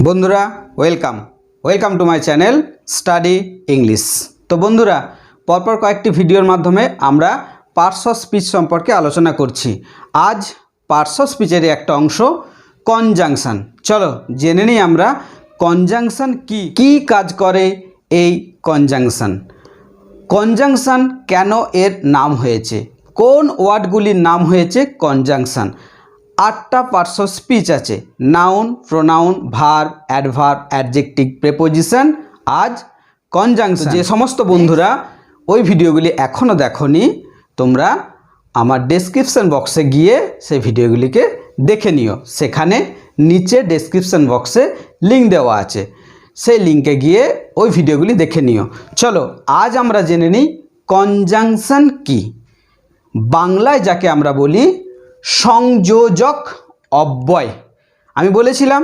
বন্ধুরা welcome to my channel study English. তো বন্ধুরা, পরপর কয়েকটি ভিডিওর মাধ্যমে আমরা পার্টস অফ স্পিচ সম্পর্কে আলোচনা করছি। আজ পার্টস অফ স্পিচের একটা অংশ কনজাংশন। চলো জেনে নিই আমরা কনজাংশন কি কাজ করে। এই কনজাংশন কেন এর নাম হয়েছে, কোন ওয়ার্ডগুলির নাম হয়েছে কনজাংশন। 8টা পার্টস অফ স্পিচ আছে: noun, pronoun, verb, adverb, adjective, preposition. আজ কনজাংশন। যে সমস্ত বন্ধুরা ওই ভিডিওগুলি এখনও দেখোনি, তোমরা আমার ডেসক্রিপশন বক্সে গিয়ে সেই ভিডিওগুলিকে দেখে নিও। সেখানে নিচে ডেসক্রিপশন বক্সে লিঙ্ক দেওয়া আছে, সেই লিঙ্কে গিয়ে ওই ভিডিওগুলি দেখে নিও। চলো আজ আমরা জেনে নিই কনজাংশন কি। বাংলায় যাকে আমরা বলি সংযোজক অব্যয়। আমি বলেছিলাম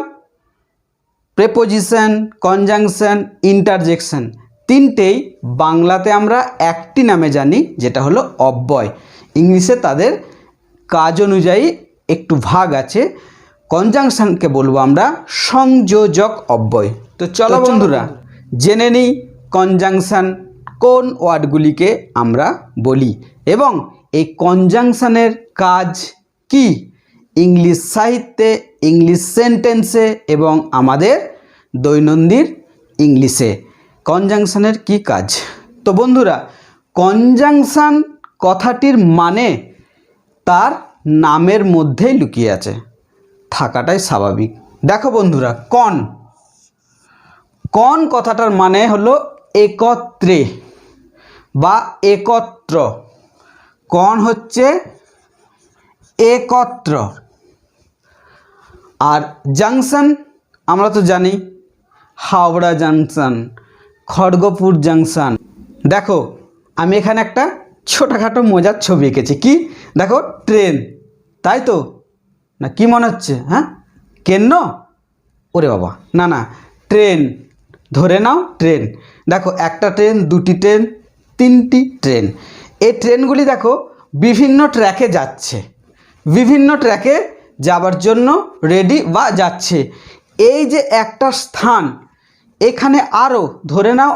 প্রেপোজিশন, কনজাংশন, ইন্টারজেকশন তিনটেই বাংলাতে আমরা একটি নামে জানি, যেটা হলো অব্যয়। ইংলিশে তাদের কাজ অনুযায়ী একটু ভাগ আছে। কনজাংশনকে বলবো আমরা সংযোজক অব্যয়। তো চলো বন্ধুরা জেনে নিই কনজাংশন কোন ওয়ার্ডগুলিকে আমরা বলি এবং এই কনজাংশনের কাজ কি ইংলিশ সাহিত্যে, ইংলিশ সেন্টেন্সে এবং আমাদের দৈনন্দিন ইংলিশে। কনজাংশনের কি কাজ? তো বন্ধুরা, কনজাংশন কথাটির মানে তার নামের মধ্যেই লুকিয়ে আছে, থাকাটাই স্বাভাবিক। দেখো বন্ধুরা, কন কথাটার মানে হলো একত্রে বা একত্র। কন হচ্ছে একত্র। আর জাংশন আমরা তো জানি, হাওড়া জাংশন, খড়গপুর জাংশন। দেখো আমি এখানে একটা ছোটোখাটো মজার ছবি এঁকেছি। কি দেখো, ট্রেন, তাই তো না? কি মনে হচ্ছে? হ্যাঁ, কেন? ওরে বাবা, না, ট্রেন ধরে নাও। ট্রেন দেখো, একটা ট্রেন, দুটি ট্রেন, তিনটি ট্রেন। এই ট্রেনগুলি দেখো বিভিন্ন ট্র্যাকে যাচ্ছে, বিভিন্ন ট্র্যাকে যাবার জন্য রেডি বা যাচ্ছে। এই যে একটা স্থান, এখানে আরও ধরে নাও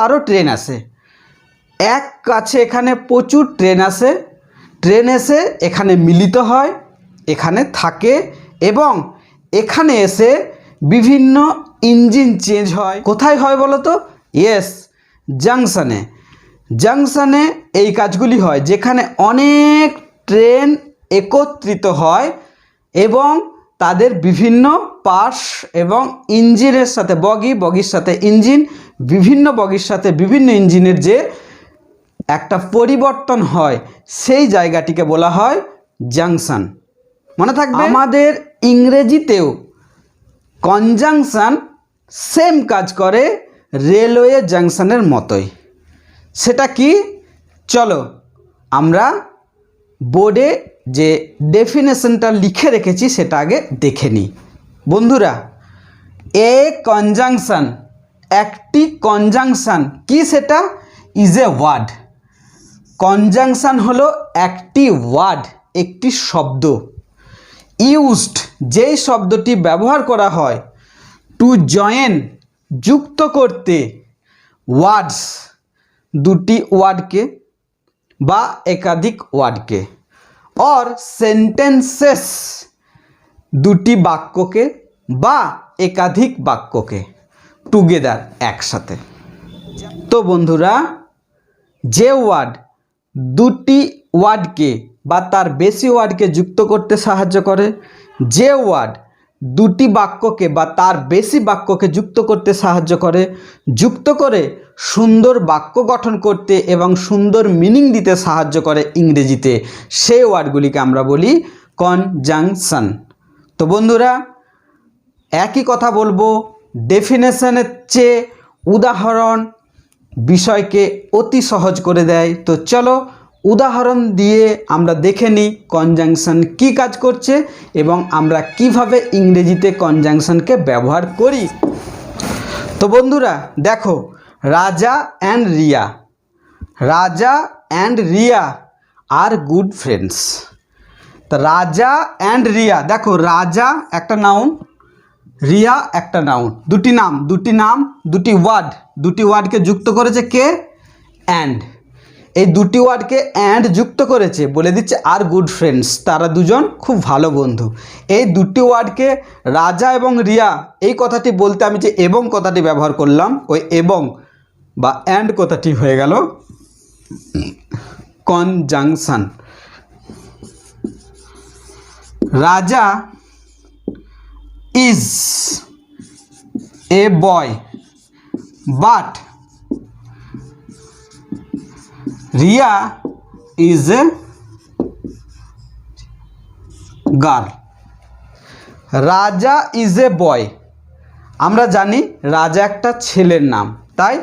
আরও ট্রেন আসে। এক কাছে এখানে প্রচুর ট্রেন আসে, ট্রেন এসে এখানে মিলিত হয়, এখানে থাকে এবং এখানে এসে বিভিন্ন ইঞ্জিন চেঞ্জ হয়। কোথায় হয় বলো তো? ইয়েস, জাংশনে এই কাজগুলি হয়, যেখানে অনেক ট্রেন একত্রিত হয় এবং তাদের বিভিন্ন পার্টস এবং ইঞ্জিনের সাথে বগির সাথে ইঞ্জিন, বিভিন্ন বগির সাথে বিভিন্ন ইঞ্জিনের যে একটা পরিবর্তন হয়, সেই জায়গাটিকে বলা হয় জাংশন। মনে থাকবে, আমাদের ইংরেজিতেও কনজাংশন সেম কাজ করে রেলওয়ে জাংশনের মতোই। সেটা কি? চলো আমরা বোর্ডে যে ডেফিনেশনটা লিখে রেখেছি সেটা আগে দেখে নিই। বন্ধুরা, এ কনজাংশন, একটি কনজাংশন কি? সেটা ইজ এ ওয়ার্ড। কনজাংশন হলো একটি ওয়ার্ড, একটি শব্দ। ইউজড, যেই শব্দটি ব্যবহার করা হয় টু জয়েন, যুক্ত করতে, ওয়ার্ডস, দুটি ওয়ার্ডকে বা একাধিক ওয়ার্ডকে, অর সেন্টেন্সেস, দুটি বাক্যকে বা একাধিক বাক্যকে, টুগেদার, একসাথে। তো বন্ধুরা, যে ওয়ার্ড দুটি ওয়ার্ডকে বা তার বেশি ওয়ার্ডকে যুক্ত করতে সাহায্য করে, যে ওয়ার্ড দুটি বাক্যকে বা তার বেশি বাক্যকে যুক্ত করতে সাহায্য করে, যুক্ত করে সুন্দর বাক্য গঠন করতে এবং সুন্দর মিনিং দিতে সাহায্য করে ইংরেজিতে, সেই ওয়ার্ডগুলিকে আমরা বলি কনজাংশন। তো বন্ধুরা, একই কথা বলবো, ডেফিনেশনের চেয়ে উদাহরণ বিষয়কে অতি সহজ করে দেয়। তো চলো উদাহরণ দিয়ে আমরা দেখে নিই কনজাংশন কি কাজ করছে এবং আমরা কিভাবে ইংরেজিতে কনজাংশনকে ব্যবহার করি। তো বন্ধুরা দেখো, Raja and Riya are good friends. তো রাজা অ্যান্ড রিয়া, দেখো রাজা একটা নাউন, রিয়া একটা নাউন, দুটি নাম দুটি ওয়ার্ডকে যুক্ত করেছে কে? অ্যান্ড। এই দুটি ওয়ার্ডকে অ্যান্ড যুক্ত করেছে, বলে দিচ্ছে আর গুড ফ্রেন্ডস, তারা দুজন খুব ভালো বন্ধু। এই দুটি ওয়ার্ডকে রাজা এবং রিয়া, এই কথাটি বলতে আমি যে এবং কথাটি ব্যবহার করলাম, ওই এবং বা অ্যান্ড কথাটি হয়ে গেল কনজাংশন। রাজা is a boy but Riya is a girl. রাজা ইজ এ বয়, আমরা জানি রাজা একটা ছেলের নাম, তাই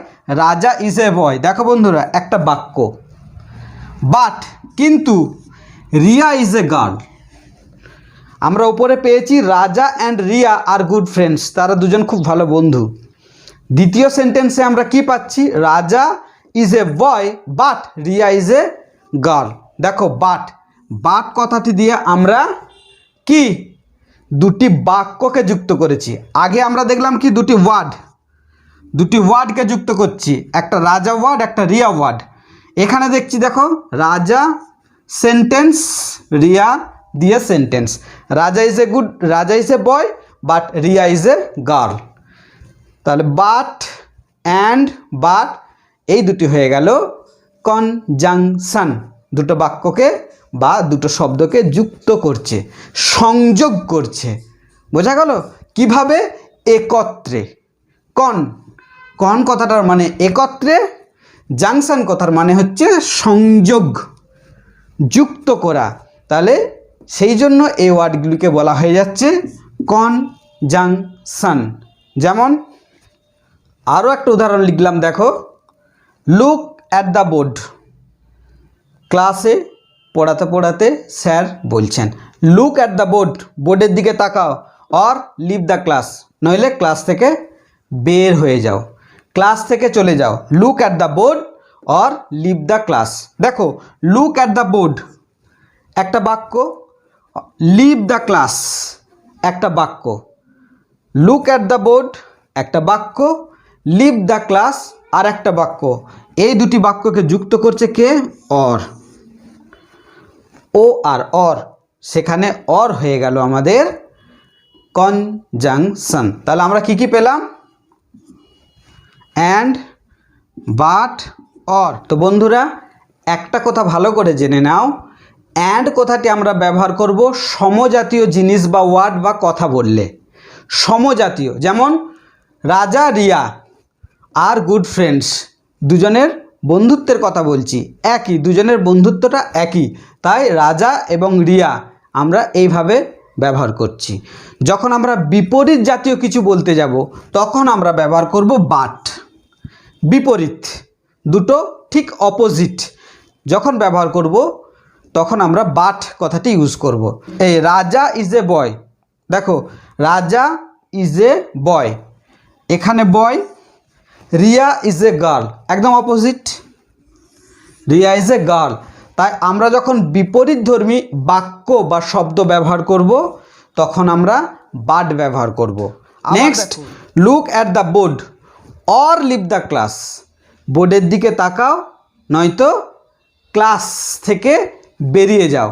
রাজা ইজ এ বয়। দেখো বন্ধুরা, একটা বাক্য। বাট কিন্তু রিয়া ইজ এ গার্ল। আমরা উপরে পেয়েছি Raja and Riya are good friends, তারা দুজন খুব ভালো বন্ধু। দ্বিতীয় সেন্টেন্সে আমরা কি পাচ্ছি? রাজা is a boy but Riya is a girl. দেখো বাট কথাটি দিয়ে আমরা কি দুটি বাক্যকে যুক্ত করেছি। আগে আমরা দেখলাম কি দুটি ওয়ার্ডকে যুক্ত করছি, একটা রাজা ওয়ার্ড একটা রিয়া ওয়ার্ড। এখানে দেখছি দেখো রাজা সেন্টেন্স, রিয়া দিয়ে সেন্টেন্স। রাজা is a boy but Riya is a girl. তাহলে বাট অ্যান্ড বাট এই দুটি হয়ে গেল কনজাংশন, দুটো বাক্যকে বা দুটো শব্দকে যুক্ত করছে, সংযোগ করছে। বোঝা গেল কিভাবে? একত্রে। কন কথাটার মানে একত্রে, জাংশন কথার মানে হচ্ছে সংযোগ, যুক্ত করা। তাহলে সেই জন্য এই ওয়ার্ডগুলিকে বলা হয়ে যাচ্ছে কনজাংশন। যেমন আরও একটা উদাহরণ লিখলাম, দেখো লুক অ্যাট দ্য বোর্ড। ক্লাসে পড়াতে স্যার বলছেন লুক অ্যাট দ্য বোর্ড, বোর্ডের দিকে তাকাও, অর লিভ দ্য ক্লাস, নইলে ক্লাস থেকে বের হয়ে যাও, ক্লাস থেকে চলে যাও। Look at the board or leave the class. দেখো লুক অ্যাট দ্য বোর্ড একটা বাক্য, লিভ দ্য ক্লাস একটা বাক্য। লুক অ্যাট দ্য বোর্ড একটা বাক্য, লিভ দ্য ক্লাস আর একটা বাক্য। এই দুটি বাক্যকে যুক্ত করছে কে? অর। ও আর অর, সেখানে অর হয়ে গেল আমাদের কনজাংশন। তাহলে আমরা কি পেলাম? And, but, or. তো বন্ধুরা একটা কথা ভালো করে জেনে নাও, অ্যান্ড কথাটি আমরা ব্যবহার করব সমজাতীয় জিনিস বা ওয়ার্ড বা কথা বললে। সমজাতীয়, যেমন রাজা রিয়া আর গুড ফ্রেন্ডস, দুজনের বন্ধুত্বের কথা বলছি, একই, দুজনের বন্ধুত্বটা একই, তাই রাজা এবং রিয়া আমরা এইভাবে ব্যবহার করছি। যখন আমরা বিপরীত জাতীয় কিছু বলতে যাব তখন আমরা ব্যবহার করব বাট। বিপরীত, দুটো ঠিক অপোজিট যখন ব্যবহার করব তখন আমরা বাট কথাটি ইউজ করব। এই রাজা ইজ এ বয়, দেখো রাজা ইজ এ বয়, এখানে বয়, রিয়া ইজ এ গার্ল, একদম opposite, Riya is a girl. তাই আমরা যখন বিপরীতধর্মী বাক্য বা শব্দ ব্যবহার করব তখন আমরা বাট ব্যবহার করব। Next, look at the board or leave the class, বোর্ডের দিকে তাকাও নয়তো ক্লাস থেকে বেরিয়ে যাও,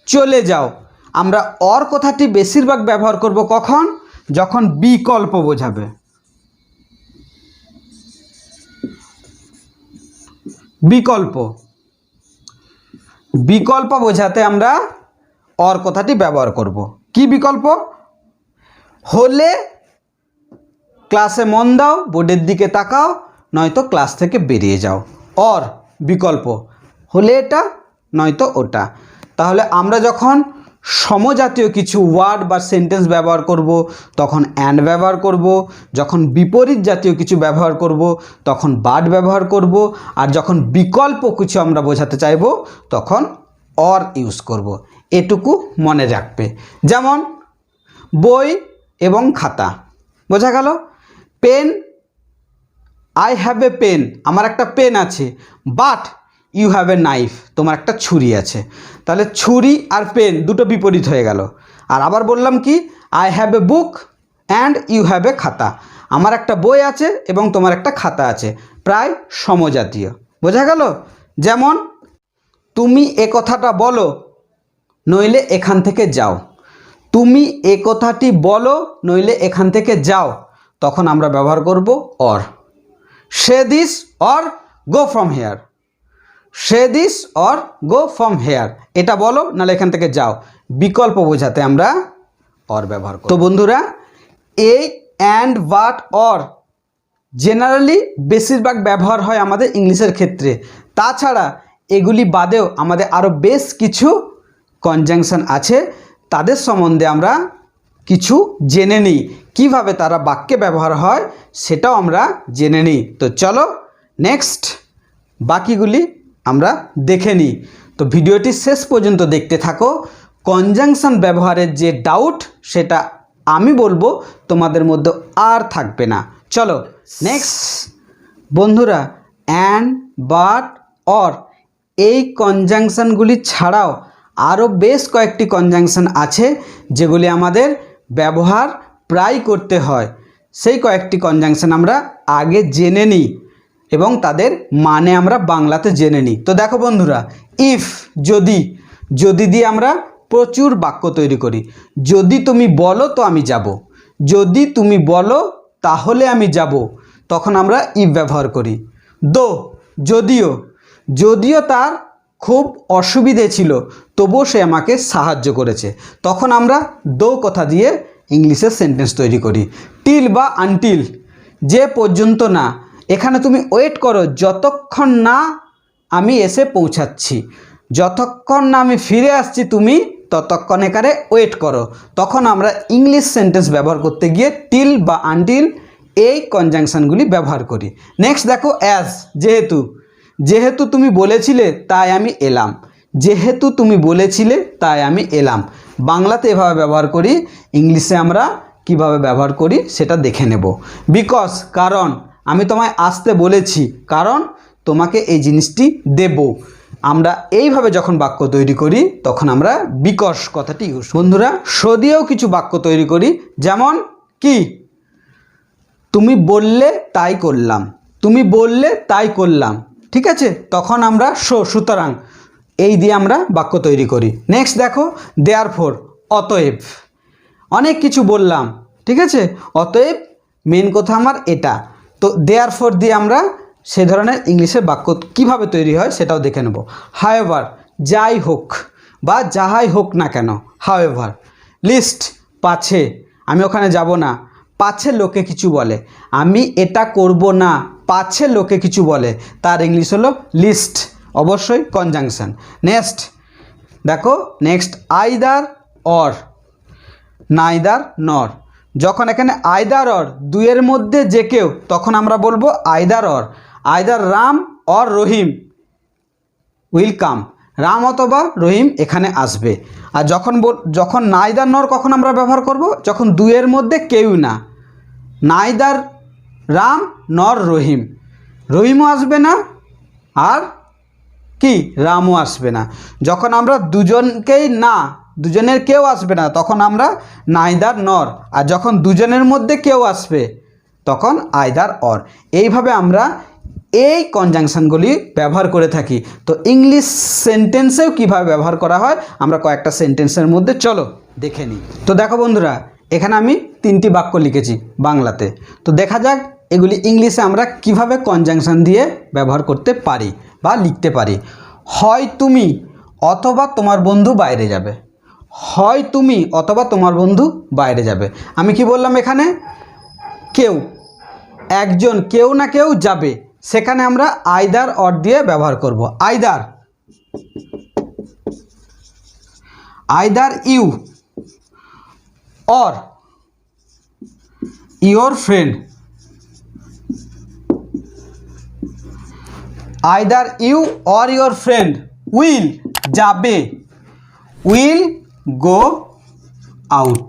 চলে যাও। আমরা অর কথাটি বেশিরভাগ ব্যবহার করব কখন? যখন বিকল্প বোঝাবে। বিকল্প বোঝাতে আমরা অর কথাটি ব্যবহার করব। কি বিকল্প? হলে ক্লাসে মন দাও, বোর্ডের দিকে তাকাও, নয়তো ক্লাস থেকে বেরিয়ে যাও। অর বিকল্প, হলে এটা নয়তো ওটা। তাহলে আমরা যখন সমজাতীয় কিছু ওয়ার্ড বা সেন্টেন্স ব্যবহার করব তখন অ্যান্ড ব্যবহার করব, যখন বিপরীত জাতীয় কিছু ব্যবহার করব তখন বাট ব্যবহার করব, আর যখন বিকল্প কিছু আমরা বোঝাতে চাইব তখন অর ইউজ করব। এটুকু মনে রাখবে। যেমন বই এবং খাতা, বোঝা গেল? Pen, I have a pen, আমার একটা পেন আছে, but you have a knife, তোমার একটা ছুরি আছে। তাহলে ছুরি আর পেন দুটো বিপরীত হয়ে গেল। আর আবার বললাম কি, I have a book and you have a খাতা। আমার একটা বই আছে এবং তোমার একটা খাতা আছে, প্রায় সমজাতীয়। বোঝা গেল? যেমন তুমি এ কথাটা বলো, নইলে এখান থেকে যাও। তুমি এ কথাটি বলো, নইলে এখান থেকে যাও। তখন আমরা ব্যবহার করব or. Say this or go from here. Say this or go from here, এটা বলো নাহলে এখান থেকে যাও। বিকল্প বোঝাতে আমরা অর ব্যবহার করব। তো বন্ধুরা, এই অ্যান্ড, বাট, অর জেনারেলি বেশিরভাগ ব্যবহার হয় আমাদের ইংলিশের ক্ষেত্রে। তাছাড়া এগুলি বাদেও আমাদের আরও বেশ কিছু কনজাংশন আছে, তাদের সম্বন্ধে আমরা কিছু জেনে নিই। কীভাবে তারা বাক্যে ব্যবহার হয় সেটাও আমরা জেনে নিই। তো চলো নেক্সট বাকিগুলি আমরা দেখে নিই। তো ভিডিওটি শেষ পর্যন্ত দেখতে থাকো। কনজাংশন ব্যবহারের যে ডাউট সেটা আমি বলবো, তোমাদের মধ্যে আর থাকবে না। চলো নেক্সট বন্ধুরা, অ্যান্ড, বাট, অর এই কনজাংশনগুলি ছাড়াও আরও বেশ কয়েকটি কনজাংশন আছে যেগুলি আমাদের ব্যবহার প্রায় করতে হয়। সেই কয়েকটি কনজাংশন আমরা আগে জেনে নিই এবং তাদের মানে আমরা বাংলাতে জেনে নিই। তো দেখো বন্ধুরা, ইফ যদি, যদি দিয়ে আমরা প্রচুর বাক্য তৈরি করি। যদি তুমি বলো তো আমি যাব, যদি তুমি বলো তাহলে আমি যাব, তখন আমরা ইফ ব্যবহার করি। দো, যদিও, যদিও তার খুব অসুবিধে ছিল তবুও সে আমাকে সাহায্য করেছে, তখন আমরা দো কথা দিয়ে ইংলিশের সেন্টেন্স তৈরি করি। টিল বা আনটিল, যে পর্যন্ত না, এখানে তুমি ওয়েট করো যতক্ষণ না আমি এসে পৌঁছাচ্ছি, যতক্ষণ না আমি ফিরে আসছি তুমি ততক্ষণ এখানে ওয়েট করো। তখন আমরা ইংলিশ সেন্টেন্স ব্যবহার করতে গিয়ে টিল বা আনটিল এই কনজাংশনগুলি ব্যবহার করি। নেক্সট দেখো অ্যাজ, যেহেতু, যেহেতু তুমি বলেছিলে তাই আমি এলাম, যেহেতু তুমি বলেছিলে তাই আমি এলাম। বাংলাতে এভাবে ব্যবহার করি, ইংলিশে আমরা কিভাবে ব্যবহার করি সেটা দেখে নেব। বিকজ, কারণ, আমি তোমায় আসতে বলেছি কারণ তোমাকে এই জিনিসটি দেব। আমরা এইভাবে যখন বাক্য তৈরি করি তখন আমরা বিকজ কথাটি ইউজ। বন্ধুরা, সো দিয়েও কিছু বাক্য তৈরি করি, যেমন কি, তুমি বললে তাই করলাম, তুমি বললে তাই করলাম, ঠিক আছে, তখন আমরা সো, সুতরাং এই দিয়ে আমরা বাক্য তৈরি করি। নেক্সট দেখো দেয়ারফর, অতএব, অনেক কিছু বললাম, ঠিক আছে, অতএব মেন কথা আমার এটা। তো দেয়ারফর দিয়ে আমরা সে ধরনের ইংলিশের বাক্য কিভাবে তৈরি হয় সেটাও দেখে নেব। হাওয়েভার, যাই হোক বা যাহাই হোক না কেন, হাওয়েভার। লিস্ট, পাছে, আমি ওখানে যাব না, পাছে লোকে কিছু বলে, আমি এটা করব না, পাছে লোকে কিছু বলে, তার ইংলিশ হলো লিস্ট, অবশ্যই কনজাংশন। নেক্সট দেখো, নেক্সট আইদার অর, নাইদার নর। যখন এখানে আইদার অর, দুইয়ের মধ্যে যে কেউ, তখন আমরা বলবো either or. Either Ram or Rahim will come, Ram অথবা রহিম এখানে আসবে। আর যখন নাইদার নর কখন আমরা ব্যবহার করব, যখন দুইয়ের মধ্যে কেউ না, নাইদার রাম নর রহিম, রহিমও আসবে না আর কি রামও আসবে না। যখন আমরা দুজনকেই না, দুজনের কেউ আসবে না, তখন আমরা নাইদার নর। আর যখন দুজনের মধ্যে কেউ আসবে তখন আইদার অর। এইভাবে আমরা এই কনজাংশনগুলি ব্যবহার করে থাকি। তো ইংলিশ সেন্টেন্সেও কীভাবে ব্যবহার করা হয় আমরা কয়েকটা সেন্টেন্সের মধ্যে চলো দেখে নিই। তো দেখো বন্ধুরা, এখানে আমি 3টি বাক্য লিখেছি বাংলাতে। তো দেখা যাক এগুলি ইংলিশে আমরা কিভাবে কনজাংশন দিয়ে ব্যবহার করতে পারি বা লিখতে পারি। হয় তুমি অথবা তোমার বন্ধু বাইরে যাবে, হয় তুমি অথবা তোমার বন্ধু বাইরে যাবে। আমি কি বললাম এখানে, কেউ, একজন, কেউ না কেউ যাবে, সেখানে আমরা আইদার অর দিয়ে ব্যবহার করব। Either, either you or your friend, either you or your friend will, যাবে, উইল গো আউট,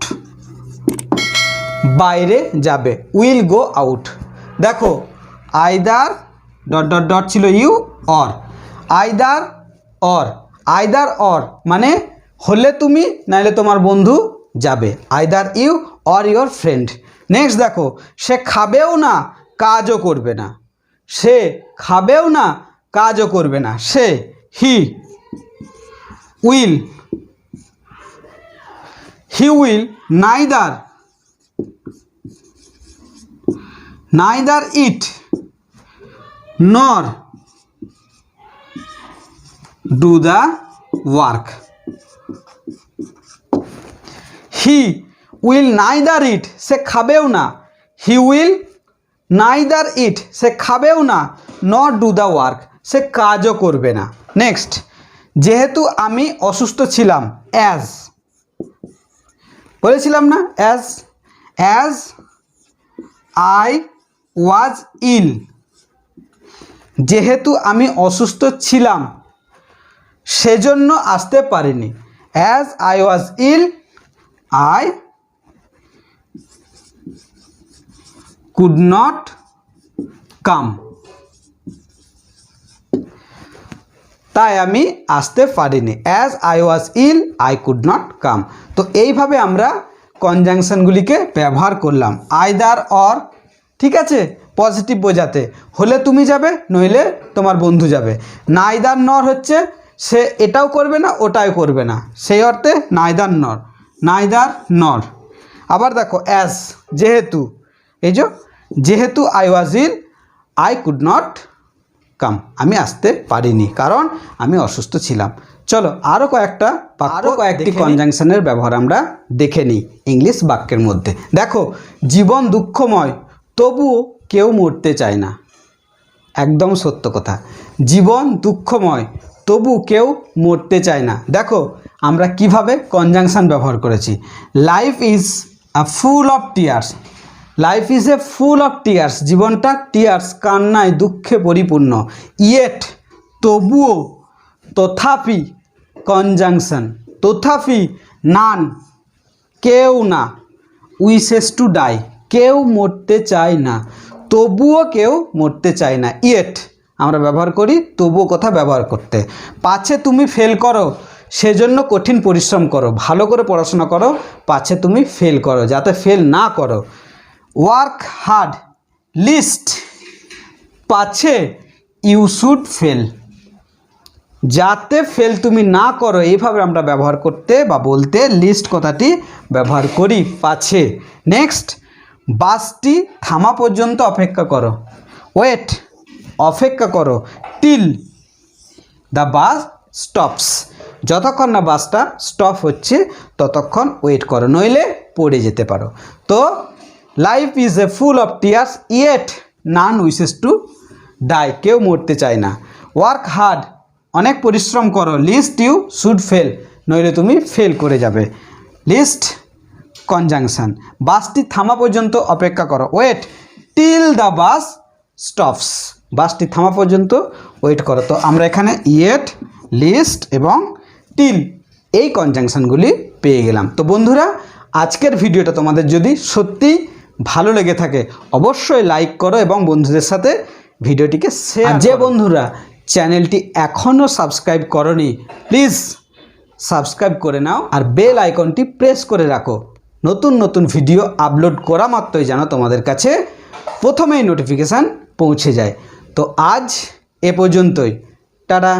বাইরে যাবে, উইল গো আউট। দেখো আইদার ডট ডট ডট ছিল you or, either or, either or মানে হলে তুমি নাইলে তোমার বন্ধু যাবে, either you or your friend. Next দেখো, সে খাবেও না কাজও করবে না। সে খাবেও না কাজও করবে না। সে he will neither eat nor do the work. He will neither eat, সে খাবেও না। He will neither eat, সে খাবেও না, nor do the work, সে কাজও করবে না। নেক্সট, যেহেতু আমি অসুস্থ ছিলাম, as বলেছিলাম না, as I was ill, যেহেতু আমি অসুস্থ ছিলাম সেজন্য আসতে পারিনি। as I was ill I could not come, তাই আমি আসতে পারিনি। as I was ill I could not come। তো এইভাবে আমরা কনজাংশনগুলিকে ব্যবহার করলাম, আইদার অর, ঠিক আছে, পজিটিভ বোঝাতে। হলে তুমি যাবে, নইলে তোমার বন্ধু যাবে। নাইদার নর হচ্ছে সে এটাও করবে না ওটাও করবে না, সেই অর্থে নাইদার নর। আবার দেখো অ্যাজ, যেহেতু, এই যেহেতু I was ill I could not come, আমি আসতে পারিনি কারণ আমি অসুস্থ ছিলাম। চলো আরও কয়েকটি কনজাংশনের ব্যবহার আমরা দেখে নিই ইংলিশ বাক্যের মধ্যে। দেখো, জীবন দুঃখময় তবুও কেউ মরতে চায় না। একদম সত্য কথা, জীবন দুঃখময় তবু কেউ মরতে চায় না। দেখো আমরা কিভাবে কনজাংশন ব্যবহার করেছি। Life is full of tears, জীবনটা টিয়ার্স, কান্নায় দুঃখে পরিপূর্ণ। ইয়েট, তবুও, তথাপি, কনজাংশন, তথাপি, নান, কেউ না, উইশেস টু ডাই, কেউ মরতে চায় না, তবুও কেউ মরতে চায় না। ইয়েট আমরা ব্যবহার করি তবুও কথা ব্যবহার করতে। পাছে তুমি ফেল করো সেজন্য কঠিন পরিশ্রম করো, ভালো করে পড়াশোনা করো, পাছে তুমি ফেল করো, যাতে ফেল না করো। ওয়ার্ক হার্ড লিস্ট, পাছে ইউ শুড ফেল, যাতে ফেল তুমি না করো, এইভাবে আমরা ব্যবহার করতে বা বলতে লিস্ট কথাটি ব্যবহার করি, পাছে। নেক্সট, বাসটি থামা পর্যন্ত অপেক্ষা করো। ওয়েট, অপেক্ষা করো। টিল দ্য বাস স্টপস, যতক্ষণ না বাসটা স্টপ হচ্ছে ততক্ষণ ওয়েট করো, নইলে পড়ে যেতে পারো। তো life is a full of tears yet none wishes to die, কেউ মরতে চায় না। ওয়ার্ক হার্ড, অনেক পরিশ্রম করো। লিস্ট ইউ শুড ফেল, নইলে তুমি ফেল করে যাবে। লিস্ট কনজাংশন, বাসটি থামা পর্যন্ত অপেক্ষা করো। Wait till the bus stops, বাসটি থামা পর্যন্ত ওয়েট করো। তো আমরা এখানে ইয়েট, লিস্ট এবং টিল এই কনজাংশনগুলি পেয়ে গেলাম। তো বন্ধুরা, আজকের ভিডিওটা তোমাদের যদি সত্যি ভালো লেগে থাকে অবশ্যই লাইক করো এবং বন্ধুদের সাথে ভিডিওটিকে শেয়ার। যে বন্ধুরা চ্যানেলটি এখনও সাবস্ক্রাইব করনি প্লিজ সাবস্ক্রাইব করে নাও আর বেল আইকনটি প্রেস করে রাখো, নতুন নতুন ভিডিও আপলোড করা মাত্রই যেন তোমাদের কাছে প্রথমেই নোটিফিকেশান পৌঁছে যায়। তো আজ এ পর্যন্তই, টাটা।